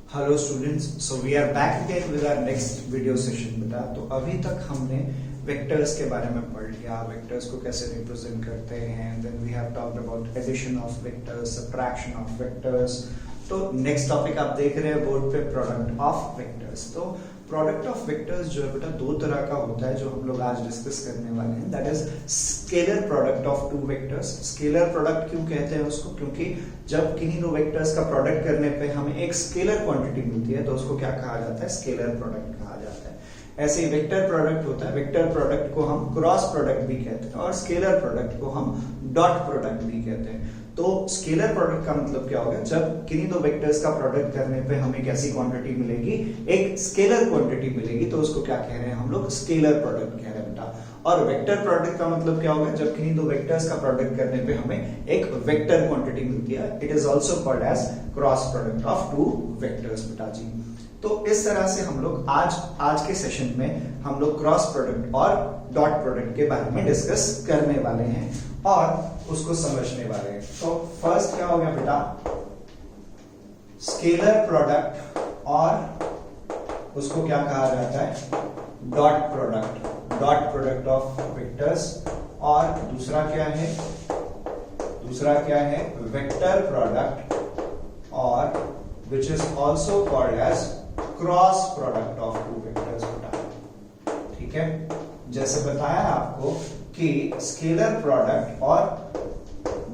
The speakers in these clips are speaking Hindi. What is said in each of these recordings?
Hello students, so we are back again with our next video session. बेटा तो अभी तक हमने वेक्टर्स के बारे में पढ़ लिया, वेक्टर्स को कैसे रिप्रेजेंट करते हैं, then we have talked about addition of vectors, subtraction of vectors. तो नेक्स्ट टॉपिक आप देख रहे हैं बोर्ड पे, प्रोडक्ट ऑफ वेक्टर्स। तो प्रोडक्ट ऑफ वेक्टर्स जो है बेटा दो तरह का होता है जो हम लोग आज डिस्कस करने वाले हैं, that is scalar product of two vectors. Scalar product क्यों कहते हैं उसको? क्योंकि जब किन्हीं दो वेक्टर्स का प्रोडक्ट करने पे हमें एक स्केलर क्वांटिटी मिलती है तो उसको क्या कहा जाता है? स्केलर प्रोडक्ट कहा जाता है। ऐसे ही वेक्टर प्रोडक्ट होता है, वेक्टर प्रोडक्ट को हम क्रॉस प्रोडक्ट भी कहते हैं और स्केलर प्रोडक्ट को हम डॉट प्रोडक्ट भी कहते हैं। तो स्केलर प्रोडक्ट का मतलब क्या होगा? जब किन्हीं दो वेक्टर्स का प्रोडक्ट करने पे हमें कैसी क्वांटिटी मिलेगी? एक स्केलर क्वांटिटी मिलेगी, तो उसको क्या कह रहे हैं हम लोग? स्केलर प्रोडक्ट कह रहे हैं बेटा। और वेक्टर प्रोडक्ट का मतलब क्या होगा? जब किन्हीं दो वेक्टर्स का प्रोडक्ट करने पे हमें एक वेक्टर क्वांटिटी मिलती है, it is also called as cross product of two vectors बेटा जी। तो इस तरह से हम लोग आज के सेशन में हम लोग क्रॉस प्रोडक्ट और डॉट प्रोडक्ट के बारे में डिस्कस करने वाले हैं और उसको समझने वाले हैं। तो फर्स्ट क्या हो गया बेटा? स्केलर प्रोडक्ट और उसको क्या कहा जाता है? Dot product, dot product of vectors. और दूसरा क्या है? दूसरा क्या है? वेक्टर प्रोडक्ट और which is also called as cross product of two vectors बेटा। ठीक है, जैसे बताया आपको कि स्केलर प्रोडक्ट और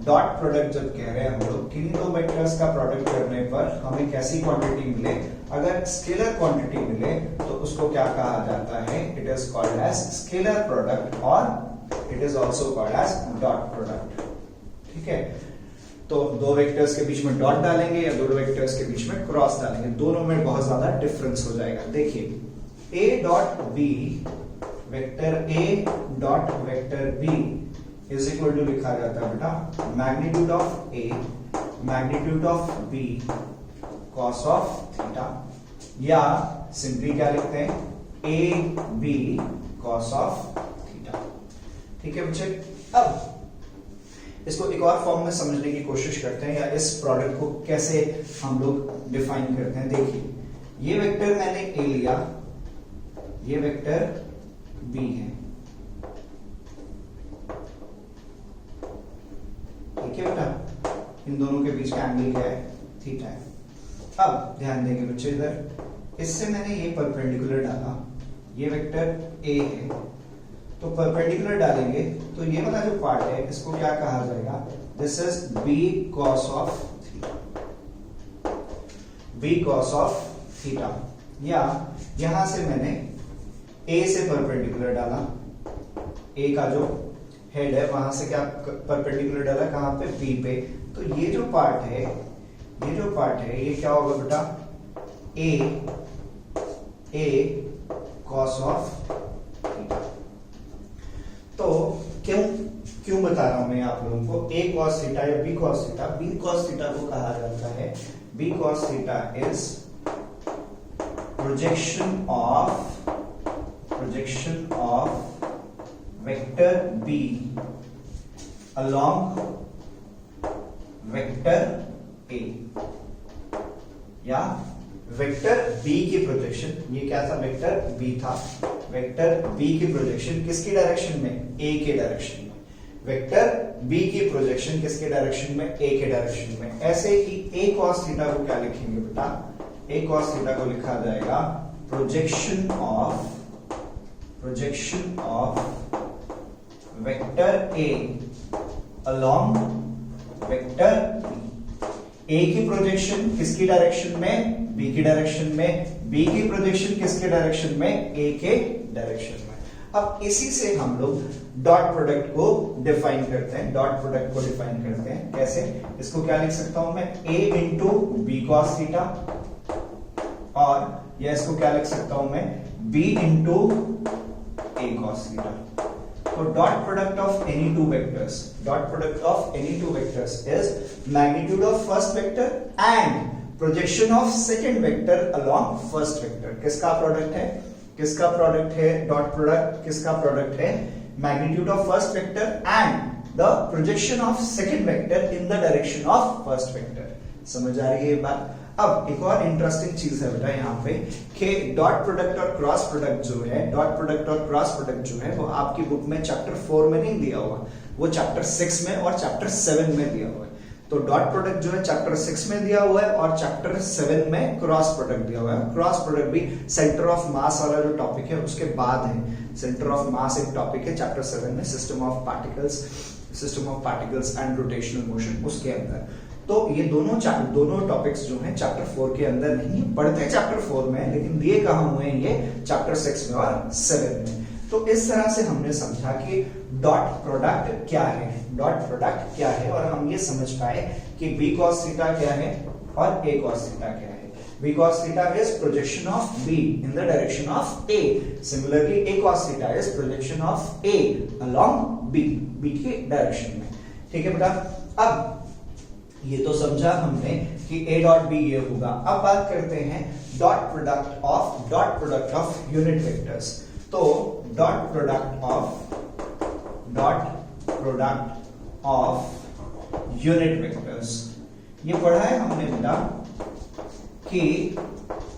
डॉट प्रोडक्ट जब कह रहे हैं हम लोग, किन्हीं दो वेक्टर्स का प्रोडक्ट करने पर हमें कैसी क्वांटिटी मिले? अगर स्केलर क्वांटिटी मिले तो उसको क्या कहा जाता है? It is called as scalar product और it is also called as dot product. ठीक है, तो दो वेक्टर्स के बीच में डॉट डालेंगे या दो वेक्टर्स के बीच में क्रॉस डालेंगे, दोनों में बहुत ज्यादा डिफरेंस हो जाएगा। देखिए, A dot B, vector A dot vector B is equal to लिखा जाता है बेटा magnitude of A magnitude of B cos of theta, या सिंपली क्या लिखते हैं? A B cos of theta. ठीक है बच्चे, अब इसको एक और फॉर्म में समझने की कोशिश करते हैं, या इस प्रोडक्ट को कैसे हम लोग डिफाइन करते हैं। देखिए, ये वेक्टर मैंने ए लिया, ये वेक्टर बी है। ठीक है बेटा, इन दोनों के बीच का एंगल क्या है? थीटा है। अब ध्यान देंगे बच्चे, इधर इससे मैंने ये परपेंडिकुलर डाला, ये वेक्टर ए है, तो परपेंडिकुलर डालेंगे तो ये वाला जो पार्ट है इसको क्या कहा जाएगा? This is B cos of theta, B cos of theta. या यहां से मैंने ए से परपेंडिकुलर डाला, ए का जो हेड है वहां से क्या परपेंडिकुलर डाला? कहां पे? बी पे। तो ये जो पार्ट है, ये जो पार्ट है, ये क्या होगा बेटा? A cos of theta. तो क्यों बता रहा हूं मैं आप लोगों को? ए कॉस थीटा या B cos theta? B cos theta को कहा जाता है, B cos theta is projection of vector B along vector A, या वेक्टर बी की प्रोजेक्शन। ये क्या था? वेक्टर बी था। वेक्टर बी की प्रोजेक्शन किसकी डायरेक्शन में? ए के डायरेक्शन में। वेक्टर बी की प्रोजेक्शन किसके डायरेक्शन में? ए के डायरेक्शन में। ऐसे ही ए कॉस थीटा को क्या लिखेंगे बेटा? ए कॉस थीटा को लिखा जाएगा projection of vector A along vector B. A की प्रोजेक्शन किसकी डायरेक्शन में? बी की डायरेक्शन में। बी की प्रोजेक्शन किसके डायरेक्शन में? ए के डायरेक्शन में। अब इसी से हम लोग डॉट प्रोडक्ट को डिफाइन करते हैं। डॉट प्रोडक्ट को डिफाइन करते हैं कैसे? इसको क्या लिख सकता हूं मैं? A into B cos theta, और या इसको क्या लिख सकता हूं मैं? B into A cos theta. So dot product of any two vectors is magnitude of first vector and projection of second vector along first vector। किसका प्रोडक्ट है? किसका प्रोडक्ट है? डॉट प्रोडक्ट किसका प्रोडक्ट है? magnitude of first vector and the projection of second vector in the direction of first vector। समझ आ रही है ये बात? अब एक और इंटरेस्टिंग चीज है बेटा यहाँ पे कि डॉट प्रोडक्ट और क्रॉस प्रोडक्ट जो है, डॉट प्रोडक्ट और क्रॉस प्रोडक्ट जो है वो आपकी बुक में चैप्टर 4 में नहीं दिया हुआ, वो चैप्टर 6 में और चैप्टर 7 में दिया हुआ है। तो डॉट प्रोडक्ट जो है चैप्टर 6 में दिया हुआ है और चैप्टर 7 में क्रॉस प्रोडक्ट दिया हुआ है। क्रॉस प्रोडक्ट भी सेंटर ऑफ मास वाला जो टॉपिक है उसके बाद है। सेंटर ऑफ मास एक टॉपिक है चैप्टर 7 में, system of particles and rotational motion, उसके अंदर। तो ये दोनों टॉपिक्स जो हैं चैप्टर 4 के अंदर नहीं पढ़ते, चैप्टर 4 में, लेकिन दिए कहां हुए हैं ये चैप्टर 6 में और 7 में। तो इस तरह से हमने समझा कि डॉट प्रोडक्ट क्या है, डॉट प्रोडक्ट क्या है, और हम ये समझ पाए कि बी कॉस थीटा क्या है और ए कॉस थीटा क्या है। B cos theta is projection of B in the direction of A. Similarly A cos theta is projection of A along B के डायरेक्शन में। ठीक है बेटा, अब ये तो समझा हमने कि ए डॉट बी ये होगा। अब बात करते हैं dot product of unit vectors. तो dot product of unit vectors, ये पढ़ा है हमने बेटा कि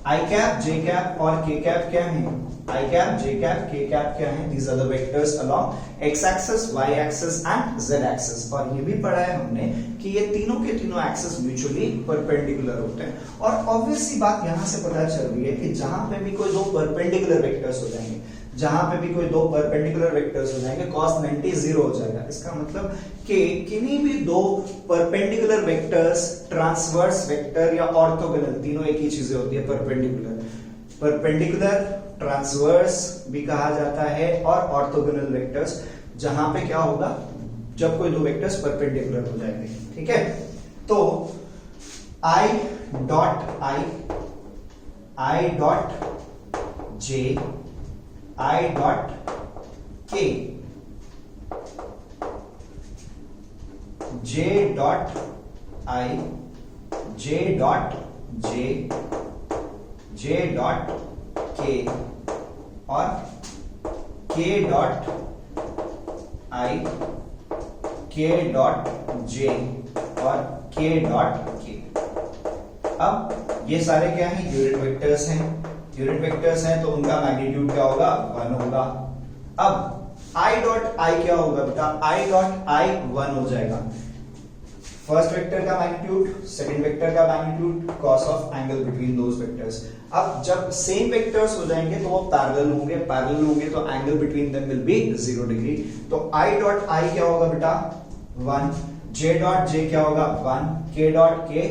आई कैप, जे कैप और के कैप क्या है। I cap, J cap, K cap क्या है? These are the vectors along X axis, Y axis and Z axis. और ये भी पढ़ा है हमने कि ये तीनों के तीनों एक्सिस म्यूचुअली परपेंडिकुलर होते हैं। और ऑब्वियस सी बात यहां से पता चल रही है कि जहां पे भी कोई दो परपेंडिकुलर वेक्टर्स हो जाएंगे, जहां पे भी कोई दो परपेंडिकुलर वेक्टर्स हो जाएंगे, cos 90 0 हो जाएगा। इसका मतलब कि किन्हीं भी दो परपेंडिकुलर वेक्टर्स, ट्रांसवर्स वेक्टर या ऑर्थोगोनल, तीनों एक ही चीजें होती है। परपेंडिकुलर, ट्रांसवर्स भी कहा जाता है, और ऑर्थोगोनल वेक्टर्स, जहां पे क्या होगा जब कोई दो वेक्टर्स परपेंडिकुलर हो जाएंगे। ठीक है, तो I dot J, I dot के, J dot I, J dot J, J dot K और K dot I, K dot J और K डॉट K। अब ये सारे क्या हैं? यूनिट वेक्टर्स हैं। यूनिट वेक्टर्स हैं तो उनका मैग्नीट्यूड क्या होगा? 1 होगा। अब I डॉट I क्या होगा बेटा? I डॉट I 1 हो जाएगा। फर्स्ट वेक्टर का मैग्नीट्यूड, सेकंड वेक्टर का magnitude, cos of angle between those vectors. अब जब सेम वेक्टर्स हो जाएंगे तो वो पैरेलल होंगे तो angle between them will be 0 degree. तो I डॉट I क्या होगा बेटा? 1। J डॉट J क्या होगा? 1। K डॉट K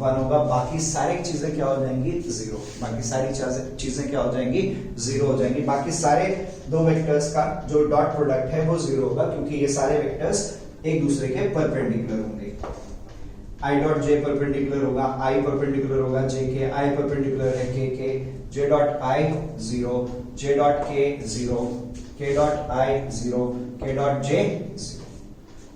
1 होगा। बाकी सारी चीजें क्या हो जाएंगी? 0। बाकी सारी चीजें क्या हो जाएंगी? 0 हो जाएंगी। बाकी सारे दो वेक्टर्स का जो डॉट प्रोडक्ट है वो 0 होगा, क्योंकि ये सारे वेक्टर्स एक दूसरे के परपेंडिकुलर होंगे। I डॉट J परपेंडिकुलर होगा, I परपेंडिकुलर होगा J के, I परपेंडिकुलर है K के, J dot I 0, J dot K 0, K dot I 0, K dot J 0।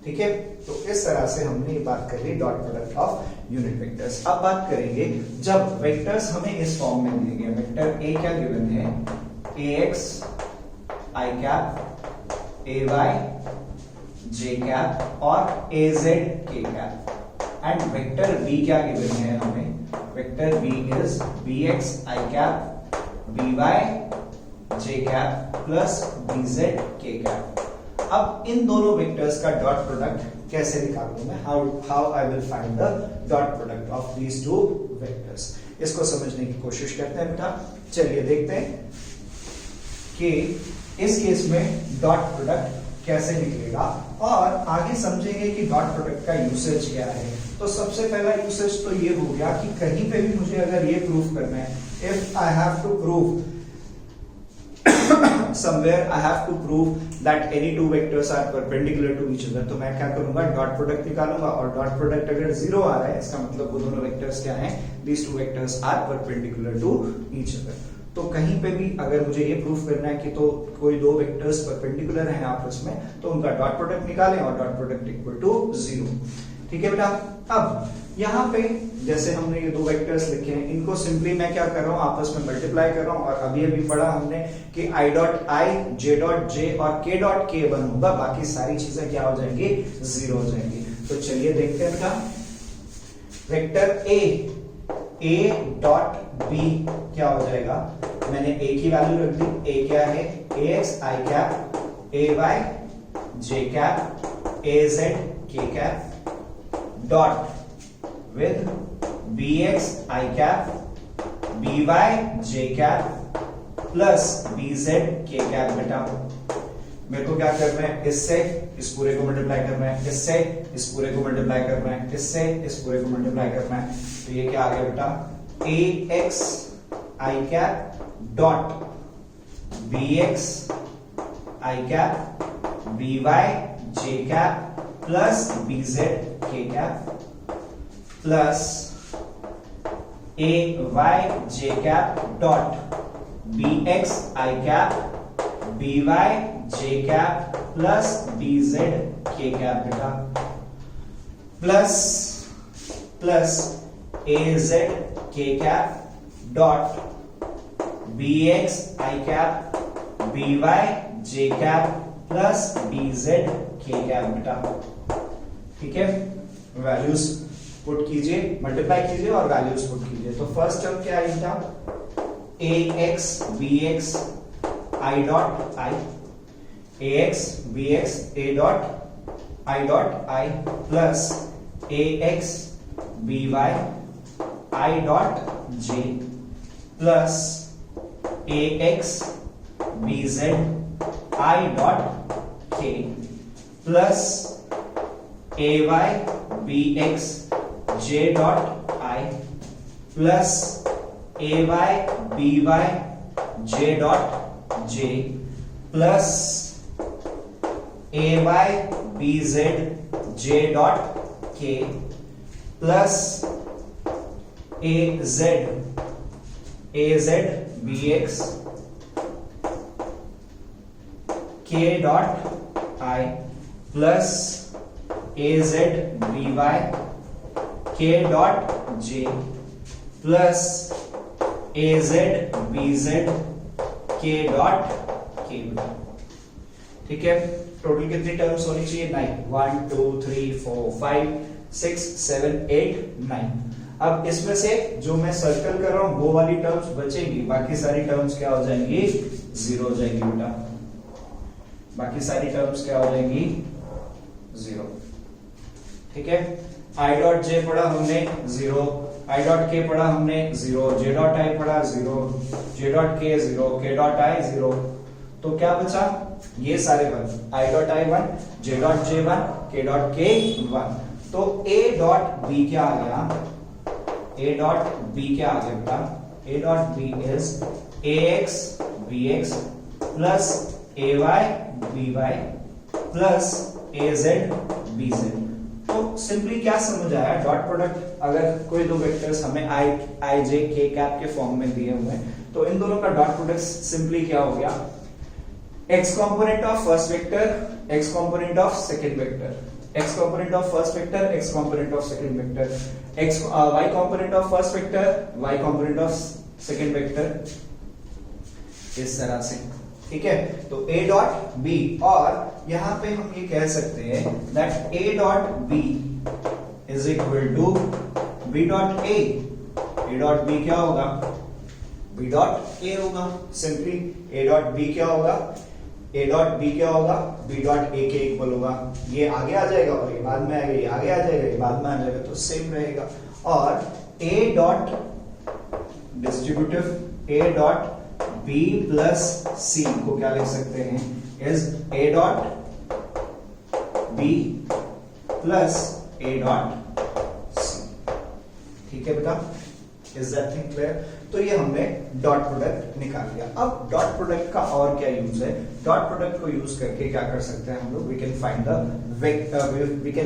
ठीक है, तो इस तरह से हमने ये बात कर ली dot product of unit vectors. अब बात करेंगे जब वेक्टर्स हमें इस फॉर्म में दिए गए, वेक्टर A क्या गिवन है? AX I cap, AY J cap और AZ K cap. And vector B क्या गिवन है हमें? Vector B is BX I cap, BY J cap plus BZ K cap. अब इन दोनों वेक्टर्स का डॉट प्रोडक्ट कैसे निकालूं मैं? How I will find the dot product of these two vectors. इसको समझने की कोशिश करते हैं बेटा। चलिए देखते हैं कि इस केस में डॉट प्रोडक्ट कैसे निकलेगा और आगे समझेंगे कि डॉट प्रोडक्ट का यूसेज क्या है। तो सबसे पहला यूसेज तो ये हो गया कि कहीं पे भी मुझे अगर ये प्रूफ करना है, if I have to prove somewhere I have to prove that any two vectors are perpendicular to each other, तो मैं क्या करूंगा? डॉट प्रोडक्ट निकालूंगा। और डॉट प्रोडक्ट अगर 0 आ रहा है, इसका मतलब वो दोनों वेक्टर्स क्या हैं? these two vectors are perpendicular to each other। तो कहीं पे भी अगर मुझे ये प्रूफ करना है कि तो कोई दो वेक्टर्स परपेंडिकुलर हैं आपस में, तो उनका डॉट प्रोडक्ट निकालें और डॉट प्रोडक्ट इक्वल टू 0। ठीक है बेटा। अब यहाँ पे जैसे हमने ये दो वेक्टर्स लिखे हैं, इनको सिंपली मैं क्या कर रहा हूँ? आपस में मल्टीप्लाई कर रहा हूँ। और अभी अभी पढ़ा हमने कि I dot I, J dot J और K डॉट K 1 होगा। बाकी सारी चीजें क्या हो जाएंगी? 0 हो जाएंगी। तो चलिए देखते हैं बेटा। Vector A a dot b क्या हो जाएगा, मैंने a की वैल्यू रख दी, a क्या है ax i cap, ay j cap, az k cap dot with bx i cap, by j cap plus bz k cap. बेटा मेरे को क्या करना है, इससे इस पूरे को मल्टीप्लाई करना है, इससे इस पूरे को मल्टीप्लाई करना है, इससे इस पूरे को मल्टीप्लाई करना है। तो ये क्या आ गया बेटा, ax i cap dot bx i cap, by j cap plus bz k cap plus ay j cap dot bx i cap, by j cap plus bz k cap बेटा plus az k cap dot bx i cap, by j cap plus bz k cap बेटा। ठीक है, वैल्यूज पुट कीजिए, मल्टीप्लाई कीजिए और वैल्यूज पुट कीजिए। तो फर्स्ट टर्म क्या आई था, ax bx i dot i, ax bx a dot i plus ax by i dot j plus ax bz i dot k plus ay bx j dot i plus ay by j dot j plus ay bz j dot k plus az bx k dot i plus az by k dot j plus az bz k dot k। ठीक है, टोटल कितनी टर्म्स होनी चाहिए, 9, 1 2 3 4 5 6 7 8 9। अब इसमें से जो मैं सर्कल कर रहा हूं वो वाली टर्म्स बचेंगी, बाकी सारी टर्म्स क्या हो जाएंगी, जीरो हो जाएंगी बेटा, बाकी सारी टर्म्स क्या हो जाएंगी, जीरो। ठीक है, आई डॉट जे पढ़ा हमने जीरो, आई डॉट के पढ़ा हमने जीरो, जे डॉट आई पढ़ा जीरो, जे डॉट के जीरो, के डॉट आई जीरो। तो क्या बचा, ये सारे one, I dot I one, J dot J one, के डॉट के वन। तो ए डॉट बी क्या आ गया, ए डॉट बी क्या आ गया बेटा, A dot B is A X B X plus A Y B Y plus A Z B Z. तो सिंपली क्या समझ आया, डॉट प्रोडक्ट अगर कोई दो वेक्टर्स हमें आई जे के कैप के फॉर्म में दिए हुए हैं तो इन दोनों का डॉट प्रोडक्ट सिंपली क्या हो गया, x component of first vector, x component of second vector, x component of first vector, x component of second vector, y component of first vector, y component of second vector, इस तरह से। ठीक है, तो a डॉट b, और यहां पे हम ये कह सकते हैं that a dot b is equal to b dot a, a dot b क्या होगा, b डॉट a होगा। सिंपली a डॉट b क्या होगा, a डॉट b क्या होगा, b डॉट a के इक्वल होगा। ये आगे आ जाएगा और ये बाद में आएगा, ये आगे आ जाएगा ये बाद में आ जाएगा, तो सेम रहेगा। और a dot distributive a dot b plus c को क्या लिख सकते हैं, is a dot b plus a dot c। ठीक है बेटा, इज दैट थिंग क्लियर। तो ये हमने डॉट प्रोडक्ट निकाल लिया। अब डॉट प्रोडक्ट का और क्या यूज है, डॉट प्रोडक्ट को यूज करके क्या कर सकते हैं हम लोग, we can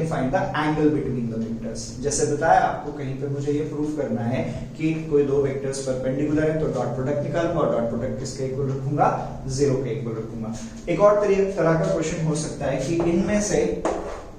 find the angle between the vectors. जैसे बताया आपको, कहीं पे मुझे ये प्रूफ करना है कि कोई दो वेक्टर्स परपेंडिकुलर है तो डॉट प्रोडक्ट निकालूंगा, और डॉट प्रोडक्ट किसके इक्वल रखूंगा, जीरो के इक्वल रखूंगा। एक और तरह का क्वेश्चन हो सकता है कि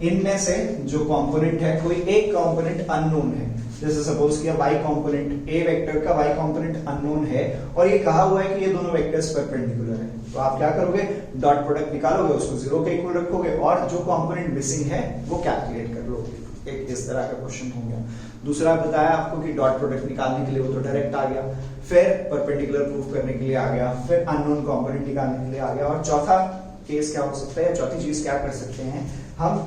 इनमें से जो कंपोनेंट है, कोई एक कंपोनेंट अननोन है, जैसे सपोज किया y कंपोनेंट, a वेक्टर का y कंपोनेंट अननोन है और ये कहा हुआ है कि ये दोनों वेक्टर्स परपेंडिकुलर है, तो आप क्या करोगे, डॉट प्रोडक्ट निकालोगे, उसको जीरो के इक्वल रखोगे और जो कंपोनेंट मिसिंग है वो कैलकुलेट कर लोगे। एक इस तरह का क्वेश्चन हो गया। दूसरा बताया आपको कि डॉट प्रोडक्ट निकालने के लिए वो तो डायरेक्ट आ गया, फिर परपेंडिकुलर प्रूफ करने के लिए आ गया, फिर अननोन कंपोनेंट निकालने के लिए आ गया, और चौथा केस क्या हो सकता है, चौथी चीज क्या कर सकते हैं हम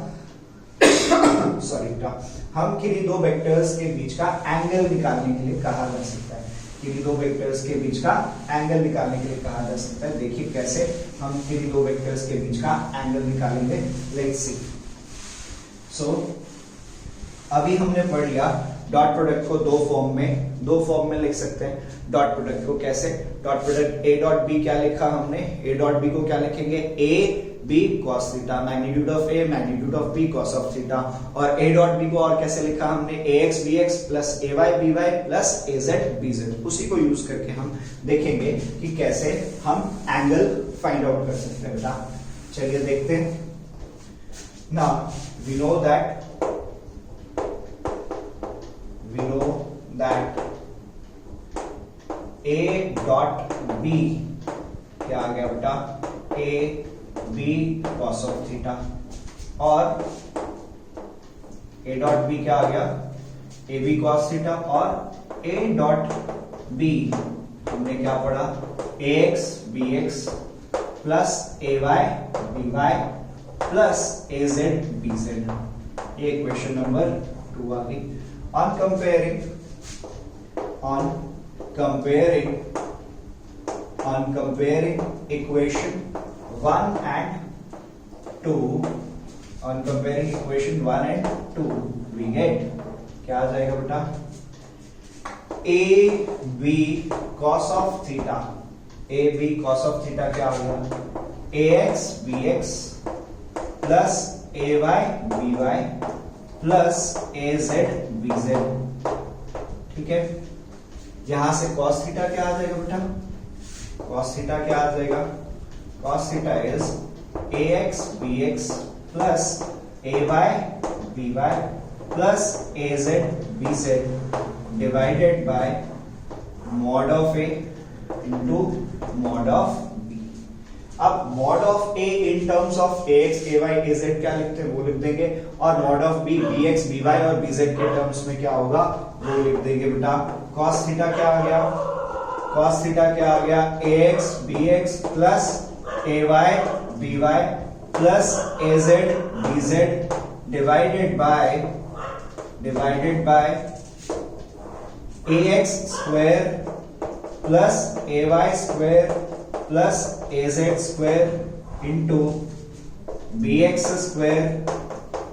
हम किन्हीं दो वेक्टर्स के बीच का एंगल निकालने के लिए कहा जा सकता है, किन्हीं दो वेक्टर्स के बीच का एंगल निकालने के लिए कहा जा सकता है। देखिए कैसे हम किन्हीं दो वेक्टर्स के बीच का एंगल निकालेंगे, लेट्स सी। सो अभी हमने पढ़ लिया डॉट प्रोडक्ट को दो फॉर्म में लिख सकते हैं। डॉट प्रोडक्ट को कैसे, dot product A dot B क्या लिखा हमने, ए डॉट बी को क्या लिखेंगे, A B cos theta, magnitude of A magnitude of B cos of theta. और ए डॉट बी को और कैसे लिखा हमने, A X B X plus A Y B Y plus A Z B Z. उसी को यूज करके हम देखेंगे कि कैसे हम एंगल फाइंड आउट कर सकते हैं बेटा। चलिए देखते हैं। Now we know that a dot b क्या आ गया बेटा, a b cos of theta, और a डॉट b क्या आ गया, a b cos थीटा, और a डॉट b हमने क्या पढ़ा, ax bx plus ay by plus az bz। ये इक्वेशन नंबर 2 आ गई। On comparing equation 1 and 2, on comparing equation 1 and 2 we get क्या आ जाएगा बेटा, a b cos of theta, a b cos of theta क्या होगा, ax bx plus ay by plus az bz। ठीक है, यहां से cos थीटा क्या आ जाएगा बेटा, cos थीटा क्या आ जाएगा, cos theta is ax bx plus ay by plus az bz divided by mod of a into mod of b। अब mod of a in terms of ax ay az क्या लिखते हैं वो लिख देंगे, और mod of b bx by और bz के टर्म्स में क्या होगा वो लिख देंगे बेटा। cos थीटा क्या आ गया, cos थीटा क्या आ गया, ax bx plus ay by plus az bz divided by ax square plus ay square plus az square into bx square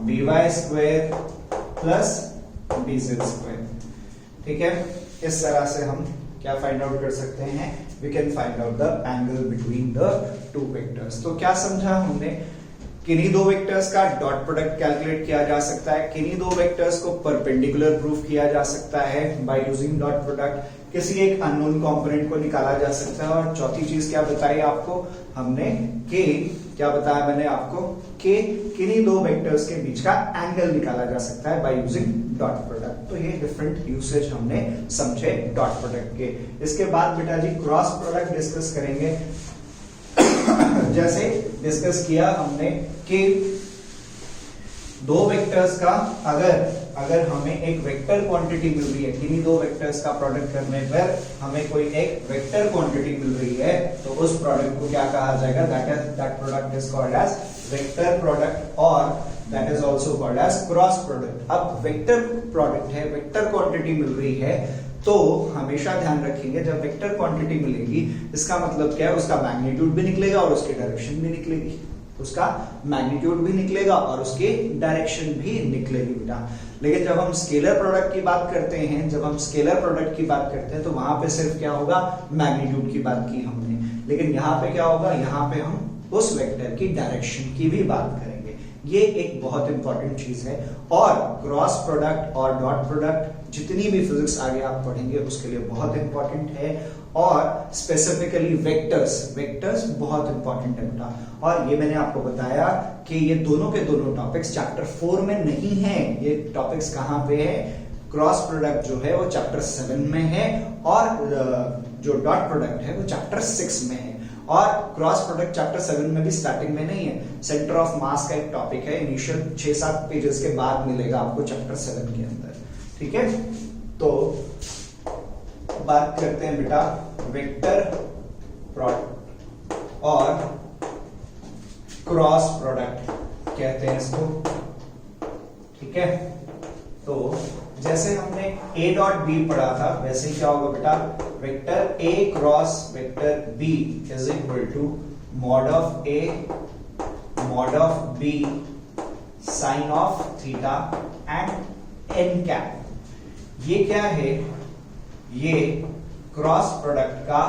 by square plus bz square. ठीक है, इस तरह से हम क्या फाइंड आउट कर सकते हैं, we can find out the angle between the two vectors. तो क्या समझा हमने, किन्हीं दो वेक्टर्स का डॉट प्रोडक्ट कैलकुलेट किया जा सकता है, किन्हीं दो वेक्टर्स को परपेंडिकुलर प्रूफ किया जा सकता है बाय यूजिंग डॉट प्रोडक्ट, किसी एक अननोन कंपोनेंट को निकाला जा सकता है, और चौथी चीज क्या बताई आपको हमने कि क्या बताया मैंने आपको कि किन्हीं दो वेक्टर्स के बीच का एंगल निकाला जा सकता है बाय यूजिंग डॉट प्रोडक्ट। तो ये डिफरेंट यूसेज हमने समझे डॉट प्रोडक्ट के। इसके बाद बेटा जी क्रॉस प्रोडक्ट डिस्कस करेंगे। जैसे डिस्कस किया हमने कि दो वेक्टर्स का अगर हमें एक वेक्टर क्वांटिटी मिल रही है, किन्हीं दो वेक्टर्स का प्रोडक्ट करने पर हमें कोई एक वेक्टर क्वांटिटी मिल रही है, तो उस प्रोडक्ट को क्या कहा जाएगा, that product is called as vector product, और that is also called as cross product. अब वेक्टर प्रोडक्ट है, वेक्टर क्वांटिटी मिल रही है, तो हमेशा ध्यान रखेंगे जब वेक्टर क्वांटिटी मिलेगी इसका मतलब क्या है, उसका मैग्नीट्यूड भी निकलेगा और उसकी डायरेक्शन भी निकलेगी, उसका मैग्नीट्यूड भी निकलेगा और उसकी डायरेक्शन भी निकलेगी बेटा। लेकिन जब हम स्केलर प्रोडक्ट की बात करते हैं तो वहां पे सिर्फ क्या होगा, मैग्नीट्यूड की बात की हमने, लेकिन यहाँ पे क्या होगा, यहाँ पे हम उस वेक्टर की डायरेक्शन की भी बात करेंगे। ये एक बहुत इंपॉर्टेंट चीज है, और क्रॉस प्रोडक्ट और डॉट प्रोडक्ट जितनी भी फिजिक्स आगे आप पढ़ेंगे उसके लिए बहुत इंपॉर्टेंट है, और स्पेसिफिकली वेक्टर्स बहुत इंपॉर्टेंट है बेटा। और ये मैंने आपको बताया कि ये दोनों के दोनों टॉपिक्स चैप्टर 4 में नहीं है, ये टॉपिक्स कहाँ पे है, क्रॉस प्रोडक्ट जो है वो चैप्टर 7 में है, और जो डॉट प्रोडक्ट है वो चैप्टर 6 में है। और क्रॉस प्रोडक्ट चैप्टर 7 में भी स्टार्टिंग में नहीं है, सेंटर ऑफ मास का एक टॉपिक है, इनिशियल 6-7 पेजेस के बाद मिलेगा आपको चैप्टर 7 के अंदर, ठीक है। तो बात करते हैं बेटा वेक्टर प्रोडक्ट और क्रॉस प्रोडक्ट कहते हैं इसको, ठीक है। तो जैसे हमने a डॉट बी पढ़ा था वैसे ही क्या होगा बेटा, vector a cross vector b is equal to mod of a mod of b sine of theta and n cap. ये क्या है, ये क्रॉस प्रोडक्ट का,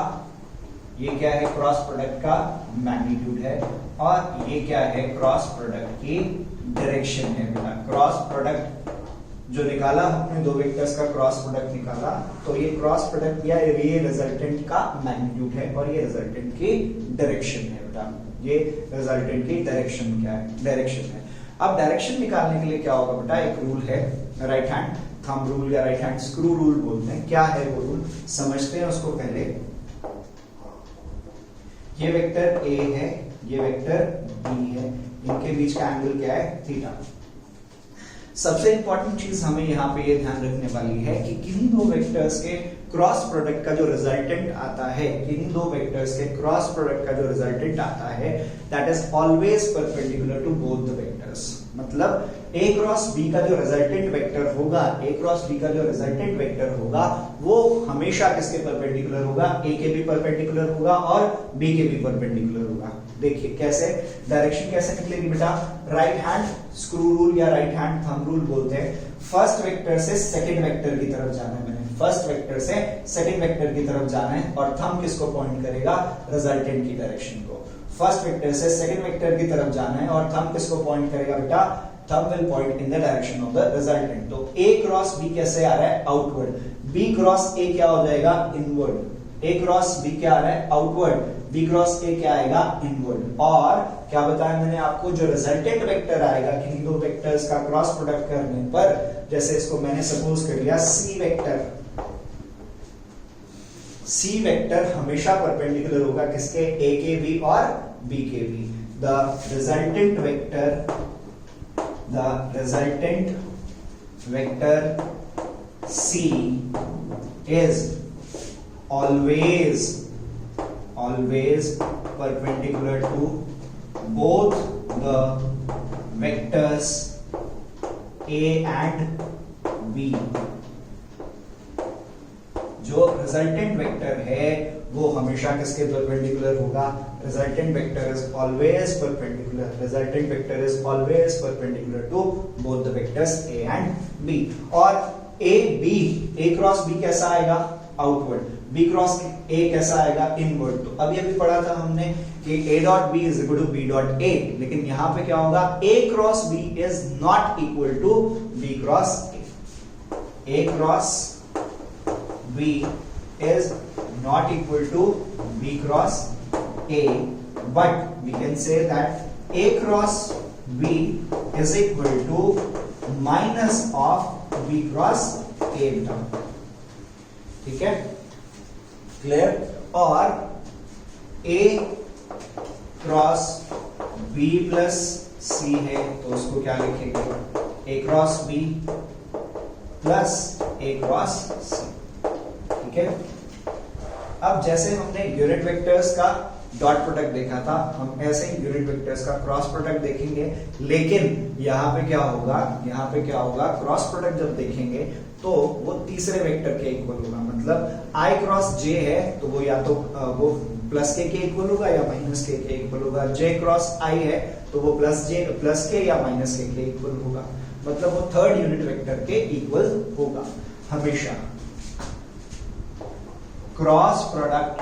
ये क्या है क्रॉस प्रोडक्ट का मैग्नीट्यूड है और ये क्या है क्रॉस प्रोडक्ट की डायरेक्शन है बेटा। क्रॉस प्रोडक्ट जो निकाला हमने, दो वेक्टर्स का क्रॉस प्रोडक्ट निकाला, तो ये क्रॉस प्रोडक्ट या ये रिजल्टेंट का मैग्नीट्यूड है और ये रिजल्टेंट की डायरेक्शन है बेटा। ये रिजल्टेंट की डायरेक्शन क्या है, डायरेक्शन है। अब डायरेक्शन निकालने के लिए क्या होगा बेटा, एक रूल है, राइट हैंड थंब रूल या राइट हैंड स्क्रू रूल बोलते हैं। क्या है वो रूल, समझते हैं उसको पहले। ये वेक्टर a है, ये वेक्टर b है, इनके बीच का एंगल क्या है, थीटा। सबसे इंपॉर्टेंट चीज हमें यहाँ पे ये ध्यान रखने वाली है कि किन्हीं दो वेक्टर्स के क्रॉस प्रोडक्ट का जो रिजल्टेंट आता है, किन्हीं दो वेक्टर्स के क्रॉस प्रोडक्ट का जो रिजल्टेंट आता है, that is always perpendicular to both the vectors. मतलब a क्रॉस b का जो रिजल्टेंट वेक्टर होगा, a क्रॉस b का जो रिजल्टेंट वेक्टर होगा, वो हमेशा किसके परपेंडिकुलर होगा, a के भी परपेंडिकुलर होगा और b के भी परपेंडिकुलर होगा। देखिए कैसे, डायरेक्शन कैसे निकलेगी बेटा, राइट हैंड स्क्रू रूल या राइट हैंड थंब रूल बोलते हैं। फर्स्ट वेक्टर से सेकंड वेक्टर की तरफ जाना है, मैंने फर्स्ट वेक्टर से सेकंड वेक्टर की तरफ जाना है और थंब किसको पॉइंट करेगा, रिजल्टेंट की डायरेक्शन को। फर्स्ट वेक्टर से सेकंड वेक्टर की तरफ जाना है और थंब किसको पॉइंट करेगा बेटा, thumb will point in the direction of the resultant. तो a क्रॉस b कैसे आ रहा है, आउटवर्ड, b क्रॉस a क्या हो जाएगा, इनवर्ड। a क्रॉस b क्या आ रहा है, आउटवर्ड, b क्रॉस a क्या आएगा, इनवर्ड। और क्या बताया मैंने आपको, जो रिजल्टेंट वेक्टर आएगा किन्हीं दो वेक्टर्स का क्रॉस प्रोडक्ट करने पर, जैसे इसको मैंने सपोज कर लिया c वेक्टर, c वेक्टर हमेशा परपेंडिकुलर होगा किसके, a के भी और b के भी। The resultant vector, the resultant vector c is always perpendicular to both the vectors a and b। जो रिजल्टेंट वेक्टर है वो हमेशा किसके परपेंडिकुलर होगा, resultant vector is always perpendicular, resultant vector is always perpendicular to both the vectors a and b। और a क्रॉस b कैसा आएगा, आउटवर्ड, b क्रॉस a कैसा आएगा, इनवर्ड। तो अभी अभी पढ़ा था हमने कि a dot b is equal to b dot a, लेकिन यहां पे क्या होगा, a cross b is not equal to b cross a cross b is not equal to b cross a, but we can say that a cross b is equal to minus of b cross a term, ठीक है, क्लियर। और a cross b plus c है तो उसको क्या लिखेंगे, a cross b plus a cross c, ठीक है। अब जैसे हमने यूनिट वेक्टर्स का डॉट प्रोडक्ट देखा था, हम ऐसे ही यूनिट वेक्टर्स का क्रॉस प्रोडक्ट देखेंगे, लेकिन यहाँ पे क्या होगा, यहाँ पे क्या होगा, क्रॉस प्रोडक्ट जब देखेंगे तो वो तीसरे वेक्टर के इक्वल होगा। मतलब i क्रॉस j है तो वो या तो वो प्लस के इक्वल होगा या माइनस के इक्वल होगा, j क्रॉस i है तो वो प्लस के या माइनस के इक्वल होगा। मतलब वो थर्ड यूनिट वेक्टर के इक्वल होगा हमेशा। Cross product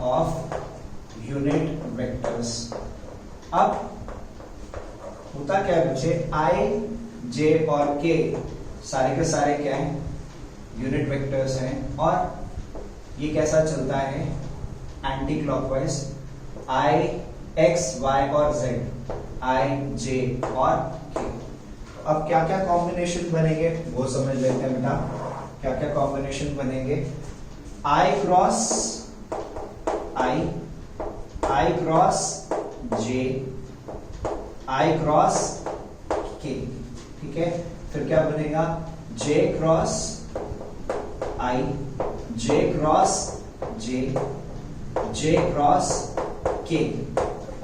of unit vectors. अब होता क्या है बच्चे, i j और k सारे के सारे क्या हैं, यूनिट वेक्टर्स हैं, और ये कैसा चलता है, anti clockwise, i x y और z, i j और k। अब क्या क्या कॉम्बिनेशन बनेंगे वो समझ लेते हैं बेटा। क्या क्या कॉम्बिनेशन बनेंगे, i cross I cross J, I cross के, ठीक है। फिर क्या बनेगा, जे क्रॉस आई, जे क्रॉस जे, जे क्रॉस के,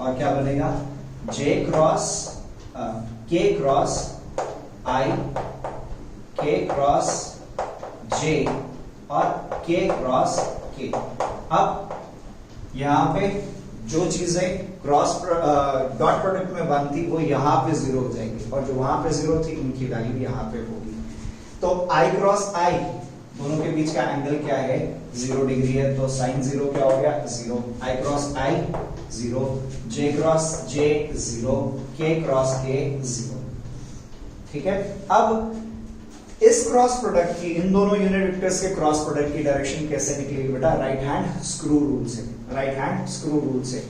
और क्या बनेगा, जे क्रॉस के क्रॉस आई, के क्रॉस जे और के क्रॉस के। अब यहां पे जो चीजें क्रॉस डॉट प्रोडक्ट में बनती वो यहां पे जीरो हो जाएंगी, और जो वहां पे जीरो थी उनकी वैल्यू यहां पे होगी। तो आई क्रॉस आई, दोनों के बीच का एंगल क्या है, 0 डिग्री है, तो साइन 0 क्या हो गया, 0। आई क्रॉस आई 0, जे क्रॉस जे 0, के क्रॉस के 0, ठीक है। अब इस क्रॉस प्रोडक्ट की, इन दोनों यूनिट वेक्टर्स के क्रॉस प्रोडक्ट की डायरेक्शन कैसे निकलेगी बेटा, राइट हैंड स्क्रू रूल से, राइट हैंड स्क्रू रूल से।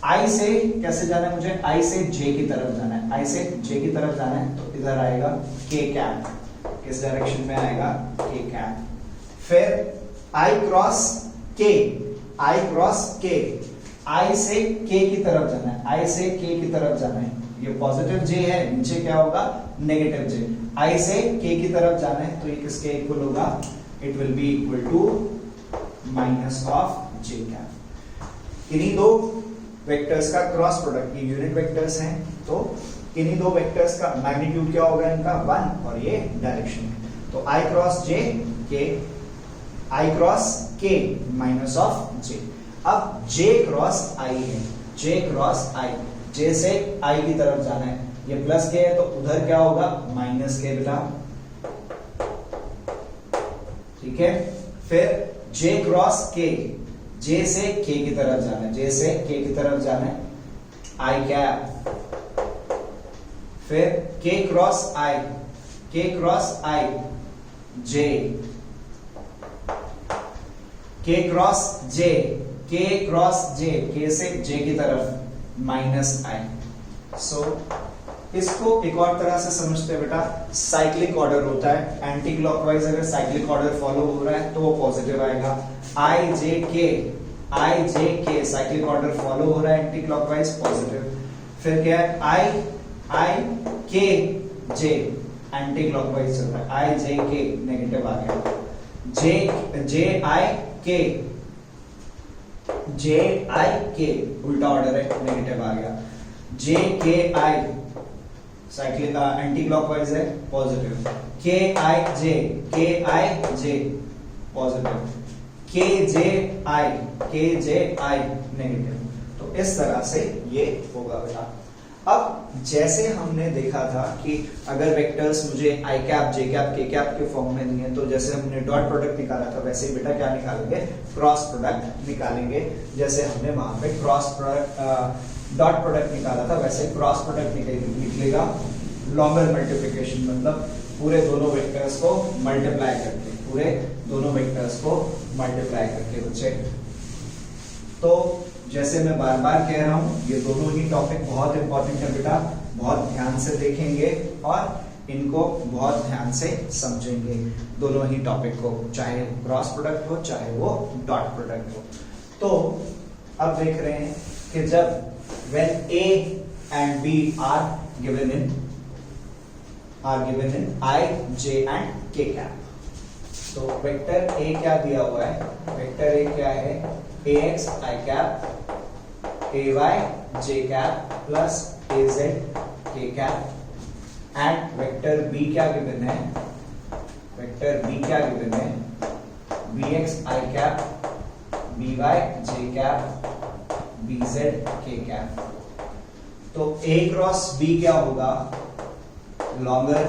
आई से कैसे जाना है मुझे, आई से जे की तरफ जाना है, आई से जे की तरफ जाना है, तो इधर आएगा के कैप, किस डायरेक्शन में आएगा, के कैप। फिर आई क्रॉस के, आई क्रॉस के, आई से के की तरफ जाना है, आई से के की तरफ जाना है, ये पॉजिटिव जे है, नीचे क्या होगा, नेगेटिव जे। आई से के की तरफ जाना है, तो ये किसके इक्वल होगा, it will be equal to minus of J cap. इन्हीं दो वेक्टर्स का क्रॉस प्रोडक्ट, ये यूनिट वेक्टर्स हैं, तो इन्हीं दो वेक्टर्स का मैग्नीट्यूड क्या होगा, इनका 1, और ये डायरेक्शन है। तो आई क्रॉस जे के, आई क्रॉस के माइनस ऑफ जे। अब जे क्रॉस आई है, जे क्रॉस आई, जे से आई की तरफ जाना है, ये प्लस के है तो उधर क्या होगा, माइनस के बेटा, ठीक है। फिर जे क्रॉस के, जे से के की तरफ जाना है, जे से के की तरफ जाना है, आई कैप। फिर के क्रॉस आई, के क्रॉस आई जे, के क्रॉस जे, के क्रॉस जे, के से जे की तरफ माइनस आई। सो इसको एक और तरह से समझते हैं बेटा, साइक्लिक ऑर्डर होता है, एंटी क्लॉकवाइज अगर साइक्लिक ऑर्डर फॉलो हो रहा है तो वो पॉजिटिव आएगा। आई जे के, आई जे के साइक्लिक ऑर्डर फॉलो हो रहा है एंटी क्लॉकवाइज, पॉजिटिव। फिर क्या है, आई आई के जे एंटी क्लॉकवाइज चल रहा है, आई जे के नेगेटिव आ गया। जे जे आई के, जे आई के उल्टा ऑर्डर है, नेगेटिव आ गया। जे के आई साइक्लिक एंटी क्लॉकवाइज है, पॉजिटिव। के आई जे, के आई जे पॉजिटिव, के जे आई, के जे आई नेगेटिव। तो इस तरह से ये होगा बेटा। अब जैसे हमने देखा था कि अगर वेक्टर्स मुझे आई cap, J cap, K cap के फॉर्म में दिए, तो जैसे हमने डॉट प्रोडक्ट निकाला था, वैसे ही बेटा क्या निकालेंगे, क्रॉस प्रोडक्ट निकालेंगे। जैसे हमने वहां पे क्रॉस प्रोडक्ट डॉट प्रोडक्ट निकाला था, वैसे क्रॉस प्रोडक्ट निकलेगा लॉन्गर मल्टीप्लिकेशन, मतलब पूरे दोनों वेक्टर्स को मल्टीप्लाई करके, पूरे दोनों वेक्टर्स को मल्टीप्लाई करके बच्चे। तो जैसे मैं बार बार कह रहा हूं, ये दोनों ही टॉपिक बहुत इंपॉर्टेंट है बेटा, बहुत ध्यान से देखेंगे और इनको बहुत ध्यान से समझेंगे, दोनों ही टॉपिक को, चाहे क्रॉस प्रोडक्ट हो चाहे वो डॉट प्रोडक्ट हो। तो अब देख रहे हैं कि जब when A and B are given in I, J and K cap, तो वेक्टर A क्या दिया हुआ है, वेक्टर A क्या है, AX I cap, AY J cap plus AZ K cap, and vector B क्या गिवन है, वेक्टर B क्या गिवन है, BX I cap, BY J cap, BZ K cap। तो A क्रॉस B क्या होगा, longer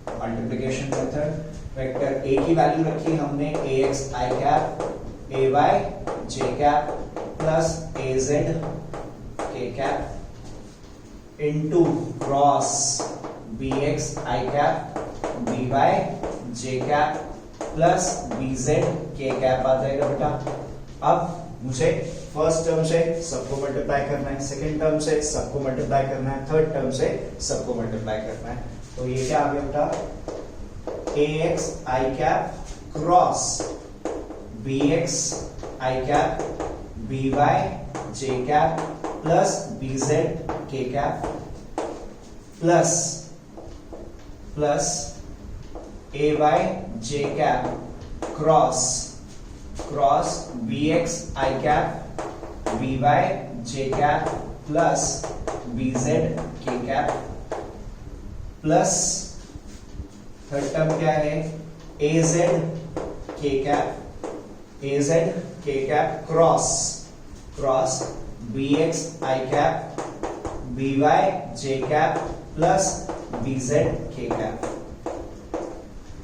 multiplication method. Vector A की वैल्यू रखी हमने AX I cap, AY J cap plus AZ K cap into cross BX I cap, BY J cap plus BZ K cap आ जाएगा बेटा। अब मुझे फर्स्ट टर्म से सबको मल्टीप्लाई करना है, सेकेंड टर्म से सबको मल्टीप्लाई करना है, थर्ड टर्म से सबको मल्टीप्लाई करना है। तो ये क्या आ गया बेटा, AX I cap cross BX I cap B Y J cap plus B Z K cap plus A Y J cap cross B X I cap B Y J cap plus B Z K cap plus third term क्या है A Z K cap cross B X I cap B Y J cap plus B Z K cap.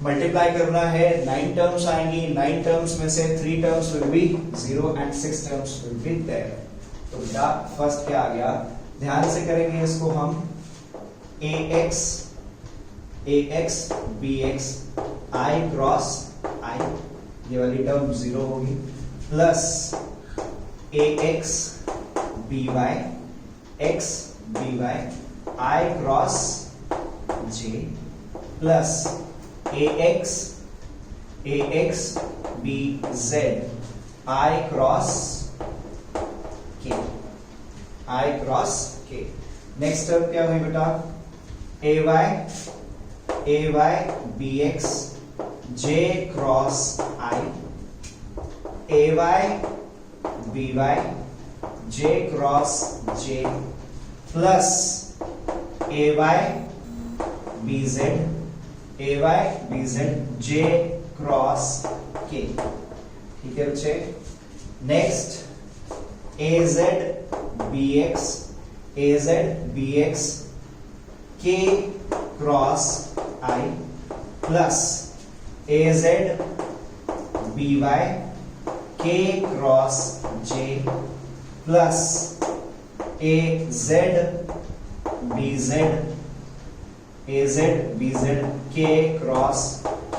Multiply करना है, 9 टर्म्स आएंगी, 9 टर्म्स में से 3 terms will be 0 and 6 terms will be there. तो बेटा फर्स्ट क्या आ गया, ध्यान से करेंगे इसको हम, ax bx i cross i, ये वाली टर्म 0 होगी, plus ax by x by i cross j plus ax bz i cross k। Next term क्या हुई बेटा, ay bx j cross i, ay by j cross j plus ay bz j cross k। ठीक है बच्चे। Next az bx k cross i plus az by k cross j plus az bz k cross k।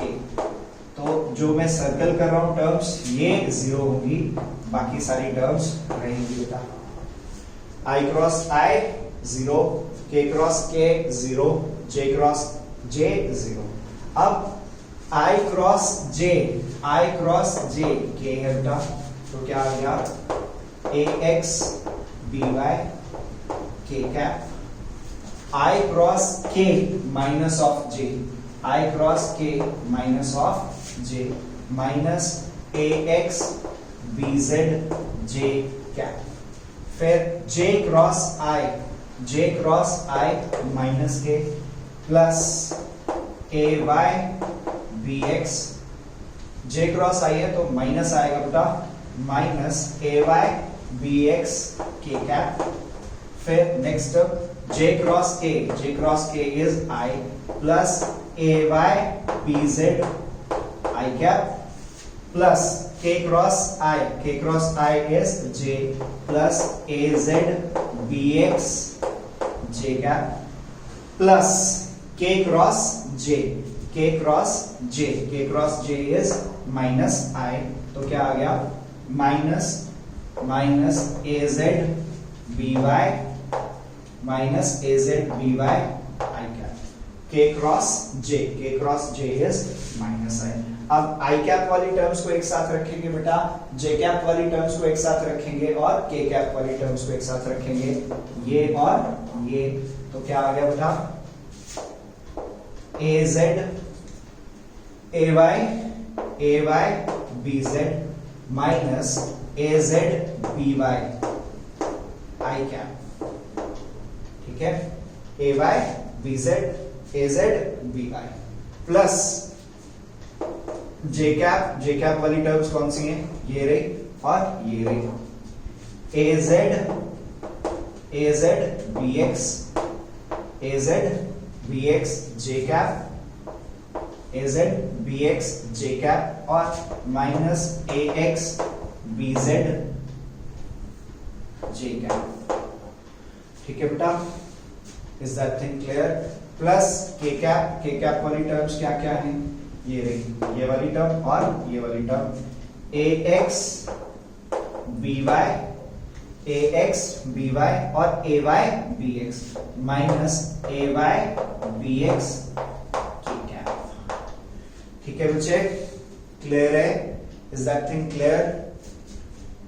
तो जो मैं सर्कल कर रहा हूं टर्म्स ये 0 होंगी, बाकी सारी टर्म्स रहेंगी बेटा। i cross i 0, k cross k 0, j cross j 0। अब i क्रॉस j k है बेटा, तो क्या आ गया, ax by k cap, i cross k minus of j, i cross k minus of j minus ax bz j cap, फिर j cross i minus k plus ay bx, j cross i है तो माइनस आएगा बेटा, minus ay bx k cap, फिर next j cross k is i plus ay bz i cap plus k cross i is j plus az bx j cap plus k cross j is minus i, तो क्या आ गया, minus az by i cap, k cross j is minus i। अब i कैप वाली टर्म्स को एक साथ रखेंगे बेटा, j कैप वाली टर्म्स को एक साथ रखेंगे और k कैप वाली टर्म्स को एक साथ रखेंगे, ये और ये, तो क्या आ गया बेटा, az ay bz minus az by i cap. ठीक है, ay bz az by plus j cap वाली टर्म्स कौन सी हैं, ये रही और ये रही, az bx j कैप और minus ax bz j cap. ठीक है बेटा, is that thing clear. Plus k cap वाली टर्म्स क्या क्या हैं, ये रही, ये वाली टर्म और ये वाली टर्म, ax by और ay bx minus ay bx k cap. ठीक है बच्चे, क्लियर है, इज दैट थिंग क्लियर।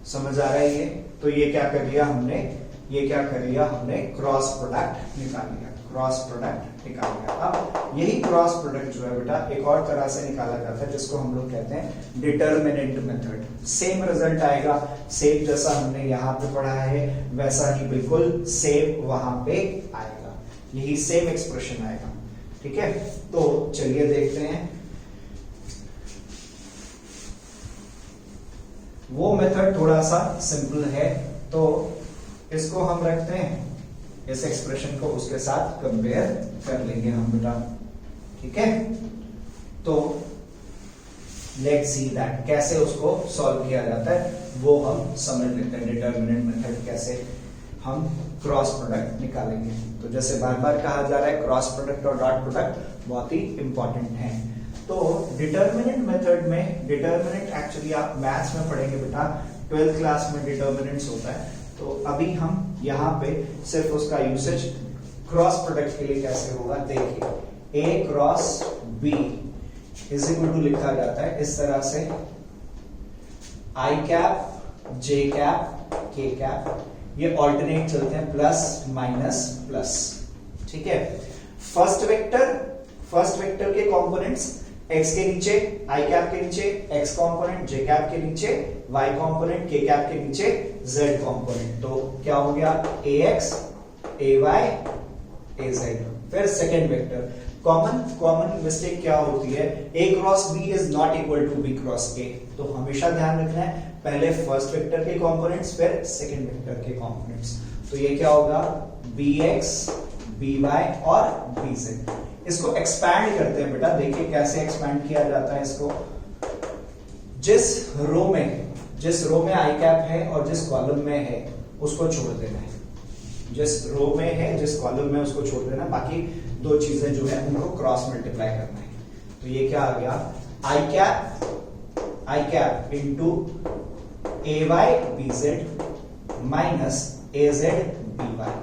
समझ आ रहा है ये? तो ये क्या कर लिया हमने क्रॉस प्रोडक्ट निकाल लिया, क्रॉस प्रोडक्ट निकाल लिया। अब यही क्रॉस प्रोडक्ट जो है बेटा एक और तरह से निकाला जाता है जिसको हम लोग कहते हैं डिटरमिनेंट मेथड। सेम रिजल्ट आएगा, सेम जैसा हमने यहाँ पे पढ़ा है वैसा ही बिल्कुल सेम वहां पे आएगा, यही सेम एक्सप्रेशन आएगा। ठीक है, तो चलिए देखते हैं। वो मेथड थोड़ा सा सिंपल है, तो इसको हम रखते हैं, इस एक्सप्रेशन को उसके साथ कंपेयर कर लेंगे हम बेटा। ठीक है, तो लेट्स सी दैट कैसे उसको सॉल्व किया जाता है वो हम समझ लेते हैं। डिटरमिनेंट मेथड कैसे हम क्रॉस प्रोडक्ट निकालेंगे। तो जैसे बार बार कहा जा रहा है क्रॉस प्रोडक्ट और डॉट प्रोडक्ट बहुत ही इंपॉर्टेंट है। तो डिटरमिनेंट मेथड में, डिटरमिनेंट एक्चुअली आप मैथ्स में पढ़ेंगे बेटा, 12th क्लास में डिटरमिनेंट्स होता है। तो अभी हम यहाँ पे सिर्फ उसका यूसेज क्रॉस प्रोडक्ट के लिए कैसे होगा देखिए। A cross B is equal to लिखा जाता है इस तरह से, I cap J cap K cap, ये ऑल्टरनेट चलते हैं, प्लस माइनस प्लस। ठीक है, फर्स्ट वेक्टर के कंपोनेंट्स x के नीचे, i कैप के नीचे x कंपोनेंट, j कैप के नीचे y कंपोनेंट, k कैप के नीचे z कंपोनेंट। तो क्या हो गया ax ay az। फिर सेकंड वेक्टर, कॉमन मिस्टेक क्या होती है, a cross b is not equal to b cross a। तो हमेशा ध्यान रखना है पहले फर्स्ट वेक्टर के कंपोनेंट्स फिर सेकंड वेक्टर के कंपोनेंट्स। तो ये क्या होगा bx by और bz। इसको एक्सपैंड करते हैं बेटा, देखिए कैसे एक्सपैंड किया जाता है इसको। जिस रो में आई कैप है और जिस कॉलम में है उसको छोड़ देना है, जिस रो में है जिस कॉलम में उसको छोड़ देना, बाकी दो चीजें जो है उनको क्रॉस मल्टीप्लाई करना है। तो ये क्या आ गया, आई cap into A Y B Z minus A Z B Y.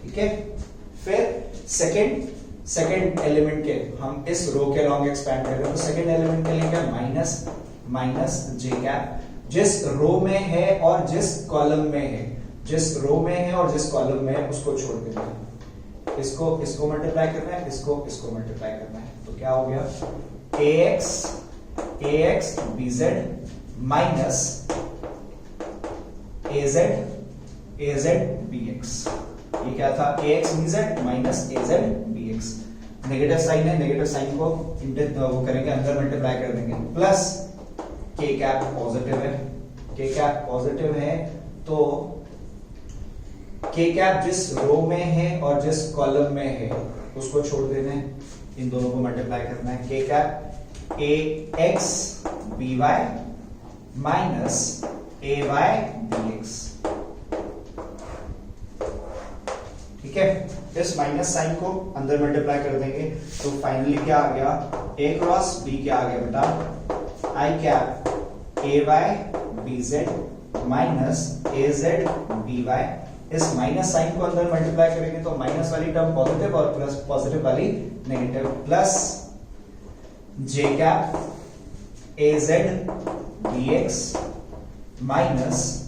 ठीक है, फिर सेकंड एलिमेंट के हम इस रो के लॉन्ग एक्सपैंड कर रहे हैं, तो सेकंड एलिमेंट के लिए क्या, माइनस जे कैप, जिस रो में है और जिस कॉलम में है, जिस रो में है और जिस कॉलम में है उसको छोड़ देना है, इसको मल्टीप्लाई करना है, इसको मल्टीप्लाई करना है। तो क्या हो गया ax bz minus az bx। ये क्या था, ax bz minus az bx। Negative sign है, नेगेटिव साइन को वो करेंगे अंदर मल्टीप्लाई कर देंगे, प्लस k कैप पॉजिटिव है, k कैप पॉजिटिव है तो k कैप जिस रो में है और जिस कॉलम में है उसको छोड़ देना है, इन दोनों को मल्टीप्लाई करना है। k cap ax by minus ay bx। ठीक है, इस माइनस साइन को अंदर मल्टीप्लाई कर देंगे, तो फाइनली क्या आ गया, a क्रॉस b क्या आ गया बेटा, I cap A Y B Z minus A Z B Y. इस माइनस साइन को अंदर मल्टीप्लाई करेंगे तो माइनस वाली टर्म पॉजिटिव और प्लस पॉजिटिव वाली negative, plus J cap A Z B X minus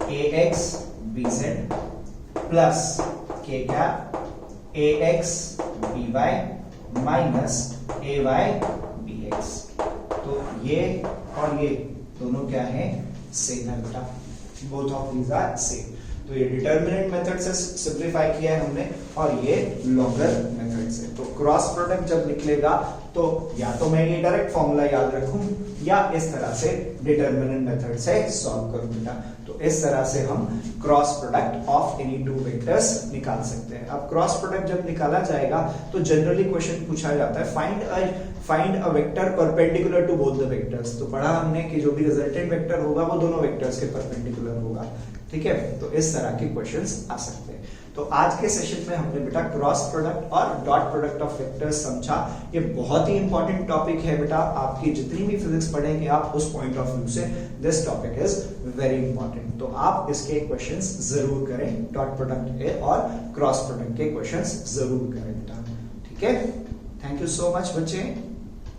A X B Z plus K cap A X B Y minus A Y B X. तो ये और ये दोनों क्या है, सेम है बेटा, both of these are same. तो ये डिटरमिनेंट मेथड से सिंपलीफाई किया है हमने और ये लॉगर मेथड से। तो क्रॉस प्रोडक्ट जब निकलेगा तो या तो मैं ये डायरेक्ट फॉर्मूला याद रखूं या इस तरह से डिटरमिनेंट मेथड से सॉल्व करूं बेटा। तो इस तरह से हम cross product of any two vectors निकाल सकते हैं। अब क्रॉस प्रोडक्ट जब निकाला जाएगा तो जनरली क्वेश्चन पूछा जाता है find a vector perpendicular to both the vectors. तो पढ़ा हमने कि जो भी रिजल्टेंट वेक्टर होगा वो दोनों वेक्टर्स के परपेंडिकुलर होगा। ठीक है, तो इस तरह के क्वेश्चंस आ सकते हैं। तो आज के सेशन में हमने बेटा क्रॉस प्रोडक्ट और डॉट प्रोडक्ट ऑफ वेक्टर्स समझा। ये बहुत ही इंपॉर्टेंट टॉपिक है बेटा, आपकी जितनी भी फिजिक्स पढ़ेंगे आप उस पॉइंट ऑफ व्यू से this topic is very important. तो आप इसके क्वेश्चंस जरूर करें, डॉट प्रोडक्ट के और क्रॉस प्रोडक्ट के क्वेश्चंस जरूर करें बेटा। ठीक है, थैंक यू सो मच बच्चे।